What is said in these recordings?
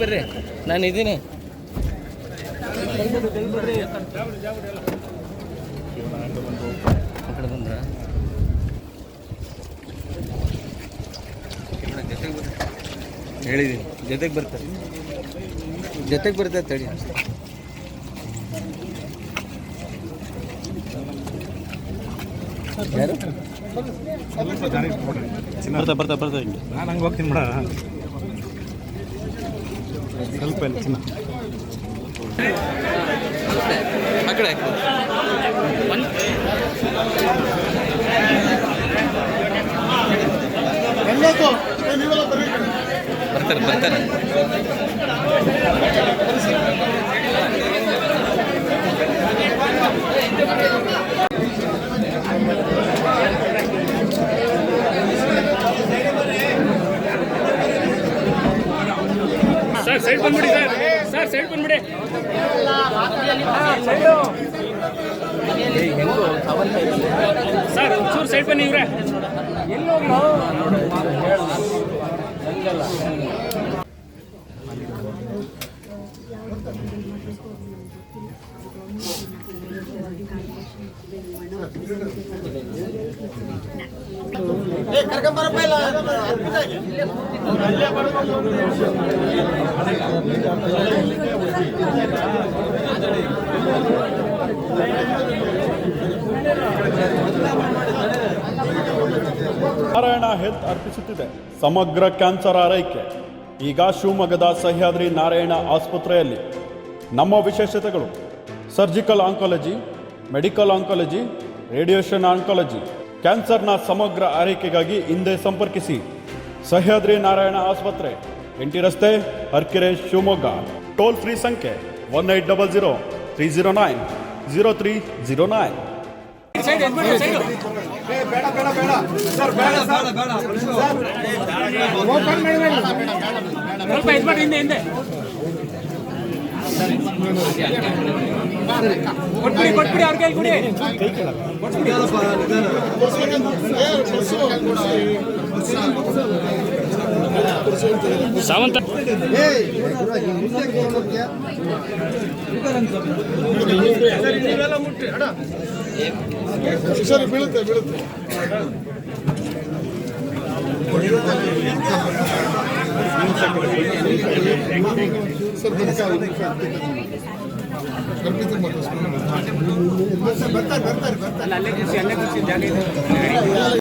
ಬರ್ರಿ, ನಾನು ಇದ್ದೀನಿ. ಹೇಳಿದ್ದೀನಿ ಜೊತೆಗೆ ಬರ್ತಾರೆ ತಡಿ. ಯಾರು ಬರ್ತಾ ಹಿಂಗೆ ನಾನು ಹಂಗೆ ಹೋಗ್ತೀನಿ ಮೇಡ. ಸ್ವಲ್ಪ ಇಲ್ಲ ಚಿನ್ನ ಆ ಕಡೆ ಬರ್ತಾರೆ. ಸರ್ ಸೈಡ್ ಬಂದ್ಬಿಡಿ ಸರ್ ಸೈಡ್ ಬಂದ್ಬಿಡಿ. ಸರ್ ಒಂಚೂರು ಸೈಡ್ ಬನ್ನಿ ಇವ್ರೆ. ನಾರಾಯಣ ಹೆಲ್ತ್ ಅರ್ಪಿಸುತ್ತಿದೆ ಸಮಗ್ರ ಕ್ಯಾನ್ಸರ್ ಆರೈಕೆ. ಈಗ ಶಿವಮೊಗ್ಗದ ಸಹ್ಯಾದ್ರಿ ನಾರಾಯಣ ಆಸ್ಪತ್ರೆಯಲ್ಲಿ ನಮ್ಮ ವಿಶೇಷತೆಗಳು: surgical oncology, medical oncology, radiation oncology. ಕ್ಯಾನ್ಸರ್ನ ಸಮಗ್ರ ಆರೈಕೆಗಾಗಿ ಹಿಂದೆ ಸಂಪರ್ಕಿಸಿ ಸಹ್ಯಾದ್ರಿ ನಾರಾಯಣ ಆಸ್ಪತ್ರೆ, ಎಂಟಿ ರಸ್ತೆ, ಅರ್ಕೆರೆ, ಶಿವಮೊಗ್ಗ. ಟೋಲ್ ಫ್ರೀ ಸಂಖ್ಯೆ 1800-309-0309. ಸ್ವಲ್ಪ ಇದು ಮಾಡಿ ಹಿಂದೆ ಕೊಟ್ಬಿಡಿ ಅವ್ರ ಕೈ ಕೊಡಿ. ಸಾವಂತ ಬೀಳುತ್ತೆ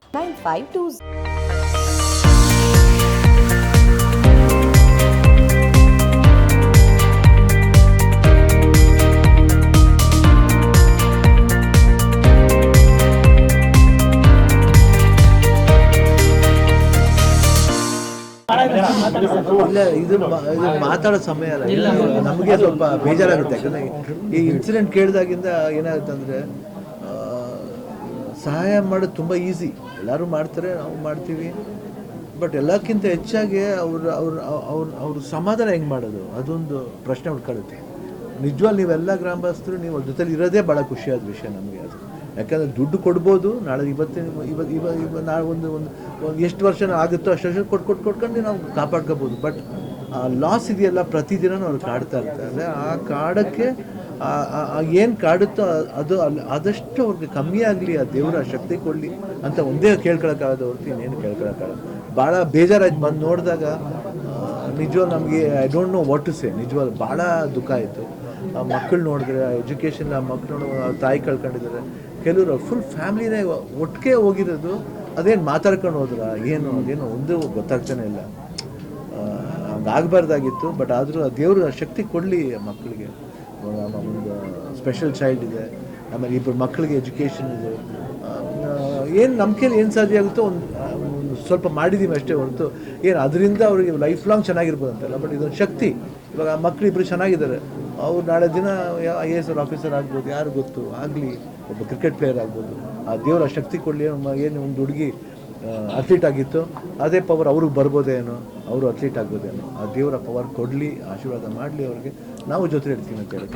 952. ಇಲ್ಲ, ಇದು ಮಾತಾಡೋ ಸಮಯ ಅಲ್ಲ. ನಮಗೆ ಸ್ವಲ್ಪ ಬೇಜಾರಾಗುತ್ತೆ. ಯಾಕಂದರೆ ಈ ಇನ್ಸಿಡೆಂಟ್ ಕೇಳಿದಾಗಿಂದ ಏನಾಗುತ್ತೆ ಅಂದರೆ, ಸಹಾಯ ಮಾಡೋದು ತುಂಬ ಈಸಿ, ಎಲ್ಲರೂ ಮಾಡ್ತಾರೆ, ನಾವು ಮಾಡ್ತೀವಿ. ಬಟ್ ಎಲ್ಲಕ್ಕಿಂತ ಹೆಚ್ಚಾಗಿ ಅವ್ರ ಸಮಾಧಾನ ಹೆಂಗೆ ಮಾಡೋದು, ಅದೊಂದು ಪ್ರಶ್ನೆ ಹುಡ್ಕೊಳ್ಳುತ್ತೆ. ನಿಜವಾಗ್ಲೂ ನೀವೆಲ್ಲ ಗ್ರಾಮಸ್ಥರು ನೀವು ಅವ್ರ ಜೊತೆಲಿ ಇರೋದೇ ಭಾಳ ಖುಷಿಯಾದ ವಿಷಯ ನಮಗೆ ಅದು. ಯಾಕಂದರೆ ದುಡ್ಡು ಕೊಡ್ಬೋದು, ನಾಳೆ ಇವತ್ತು ನಾಳೆ ಒಂದು ಎಷ್ಟು ವರ್ಷ ಆಗುತ್ತೋ ಅಷ್ಟು ವರ್ಷ ಕೊಟ್ಕೊಂಡು ನಾವು ಕಾಪಾಡ್ಕೋಬೋದು. ಬಟ್ ಆ ಲಾಸ್ ಇದೆಯಲ್ಲ, ಪ್ರತಿದಿನ ಅವ್ರು ಕಾಡ್ತಾ ಇರ್ತಾರೆ. ಆ ಕಾಡಕ್ಕೆ ಏನು ಕಾಡುತ್ತೋ ಅದು ಆದಷ್ಟು ಅವ್ರಿಗೆ ಕಮ್ಮಿ ಆಗಲಿ, ಆ ದೇವರ ಶಕ್ತಿ ಕೊಡಲಿ ಅಂತ ಒಂದೇ ಕೇಳ್ಕೊಳಕ್ಕಾಗದ ಹೊರತು ಇನ್ನೇನು ಕೇಳ್ಕೊಳಕ್ಕಾಗಲ್ಲ. ಭಾಳ ಬೇಜಾರಾಯ್ತು ಬಂದು ನೋಡಿದಾಗ. ನಿಜವಾಗ್ ನಮಗೆ I don't know what to say. ನಿಜವಾಗ್ ಭಾಳ ದುಃಖ ಆಯಿತು. ಮಕ್ಕಳು ನೋಡಿದ್ರೆ ಎಜುಕೇಷನ್, ಮಕ್ಕಳು ತಾಯಿ ಕಳ್ಕೊಂಡಿದ್ದಾರೆ. ಕೆಲವರು ಫುಲ್ ಫ್ಯಾಮಿಲಿನೇ ಒಟ್ಟಿಗೆ ಹೋಗಿರೋದು. ಅದೇನು ಮಾತಾಡ್ಕೊಂಡು ಹೋದ್ರ ಅದೇನೋ ಒಂದು ಗೊತ್ತಾಗ್ತಾನೆ ಇಲ್ಲ. ಹಂಗಾಗಬಾರ್ದಾಗಿತ್ತು. ಬಟ್ ಆದರೂ ಆ ದೇವರು ಶಕ್ತಿ ಕೊಡಲಿ ಮಕ್ಕಳಿಗೆ. ಒಂದು ಸ್ಪೆಷಲ್ ಚೈಲ್ಡ್ ಇದೆ, ಆಮೇಲೆ ಇಬ್ಬರು ಮಕ್ಕಳಿಗೆ ಎಜುಕೇಷನ್ ಇದೆ. ಏನು ನಮ್ಮ ಕೈಲಿ ಏನು ಸಾಧ್ಯ ಆಗುತ್ತೋ ಒಂದು ಸ್ವಲ್ಪ ಮಾಡಿದ್ದೀವಿ ಅಷ್ಟೇ ಹೊರತು ಏನು ಅದರಿಂದ ಅವ್ರಿಗೆ ಲೈಫ್ ಲಾಂಗ್ ಚೆನ್ನಾಗಿರ್ಬೋದು ಅಂತಲ್ಲ. ಬಟ್ ಇದೊಂದು ಶಕ್ತಿ. ಇವಾಗ ಮಕ್ಕಳು ಇಬ್ಬರು ಚೆನ್ನಾಗಿದ್ದಾರೆ, ಅವ್ರು ನಾಳೆ ದಿನ IAS ಆಫೀಸರ್ ಆಗ್ಬೋದು, ಯಾರು ಗೊತ್ತು, ಆಗಲಿ ಒಬ್ಬ ಕ್ರಿಕೆಟ್ ಪ್ಲೇಯರ್ ಆಗ್ಬೋದು. ಆ ದೇವರ ಶಕ್ತಿ ಕೊಡಲಿ. ಏನು ಒಂದು ಹುಡುಗಿ ಅಥ್ಲೀಟ್ ಆಗಿತ್ತು, ಅದೇ ಪವರ್ ಅವ್ರಿಗೆ ಬರ್ಬೋದೇನೋ, ಅವರು ಅಥ್ಲೀಟ್ ಆಗ್ಬೋದೇನೋ. ಆ ದೇವರ ಪವರ್ ಕೊಡಲಿ, ಆಶೀರ್ವಾದ ಮಾಡಲಿ ಅವ್ರಿಗೆ. ನಾವು ಜೊತೆ ಇರ್ತೀವಿ ಅಂತ ಹೇಳಿ.